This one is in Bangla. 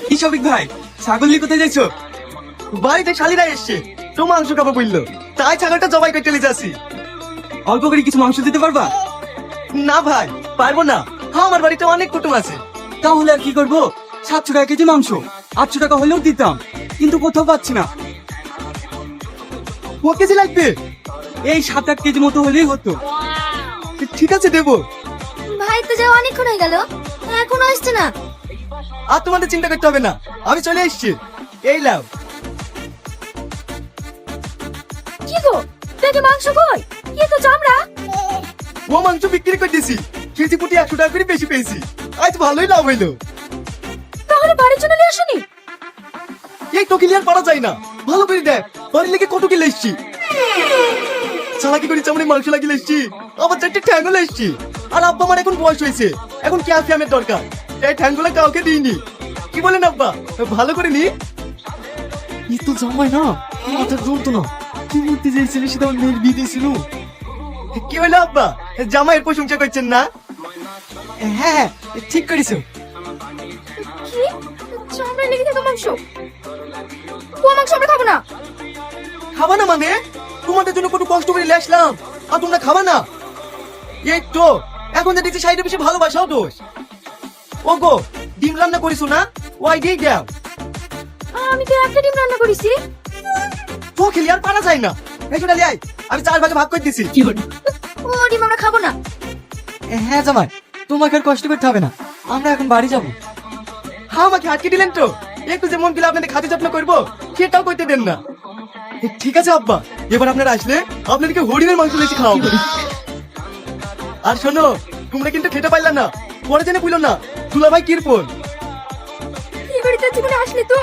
কি শফিক ভাই, ছাগল নিয়ে কোথায় যাইছো? বাড়িতে শালিরা এসছে, তো মাংস খাবো বললো, তাই ছাগলটা জবাই করে চলে যাচ্ছি। অল্প করে কিছু মাংস দিতে পারবা? না ভাই, পারবো না, আমার বাড়িতে অনেক কুটুম আছে। তাহলে আর কি করবো? 700 টাকা কেজি মাংস, 800 টাকা হলেও দিতাম, কিন্তু কোথাও পাচ্ছি না। ক কেজি লাগবে? এই 7-8 কেজি মতো হলেই হতো। ঠিক আছে, দেবো। ভাই তো যাওয়া অনেকক্ষণ হয়ে গেল, এখনো আসছে না। আর তোমাদের চিন্তা করতে হবে না, আমি চলে এসেছি। এই লাও। কি গো, দেখে মাংস কই? কি তো চামড়া? ও মাংস বিক্রি করে দিছি, কেজি প্রতি 100 টাকা করে বেশি পেয়েছি। আজ ভালোই লাভ হইলো। তাহলে বাড়ির জন্য নিয়ে আসুনি? এই তো ক্লিয়ার করা যায় না, ভালো করে দেখ, বাড়ির লেগে কত কিলো এসছি। চালাকি করে চামড়ে মাংস লাগিয়ে এসছি, আবার 4টে ঠ্যাঙ্গলে এসছি। আর আব্বা আমার এখন বয়স হয়েছে, এখন ক্যালসিয়ামের দরকার, এই ঠ্যাঙ্গুলো কাউকে দিইনি। কি বলেন আব্বা, ভালো করে নি? ই তো জামাই না, মাথার জোর তো না। কি বলতে চাইছিলে সেটা আমার মেয়ের বিয়ে দিয়েছিল। কি হলো আব্বা, জামাইয়ের প্রশংসা করছেন না? হ্যাঁ, ঠিক করেছো। কি চামড়া লেগে থাকা মাংস? ও মাংস আমরা খাবো না। খাবা না মানে? তোমাদের জন্য কত কষ্ট করে নিয়ে আসলাম, আর তোমরা খাবা না? এই তো এখন যে দিচ্ছি সাইডে বেশি ভালোবাসাও দোষ। ও গো, ডিম রান্না করিস না, ওয়াই দিয়ে দাও। আমি তো একটা ডিম রান্না করেছি। তো খেলি আর পারা যায় না, এই শোনা লিয়াই, আমি 4 ভাগে ভাগ করে দিছি। ও ডিম আমরা খাবো না। হ্যাঁ জামাই, তোমাকে আর কষ্ট করতে হবে না, আমরা এখন বাড়ি যাবো। হ্যাঁ, আমাকে আটকে দিলেন তো, একটু যে মন গেলে আপনাদের খাতে যত্ন করবো সেটাও করতে দেন না। ঠিক আছে আব্বা, এবার আপনারা আসলে আপনাদেরকে হরিণের মাংস বেশি খাওয়াবো। আর শোনো, তোমরা কিন্তু খেতে পারলা না, পরে জেনে বুঝলো না দুলা ভাই কিরপন। এই বাড়িতে জীবনে আসলে তো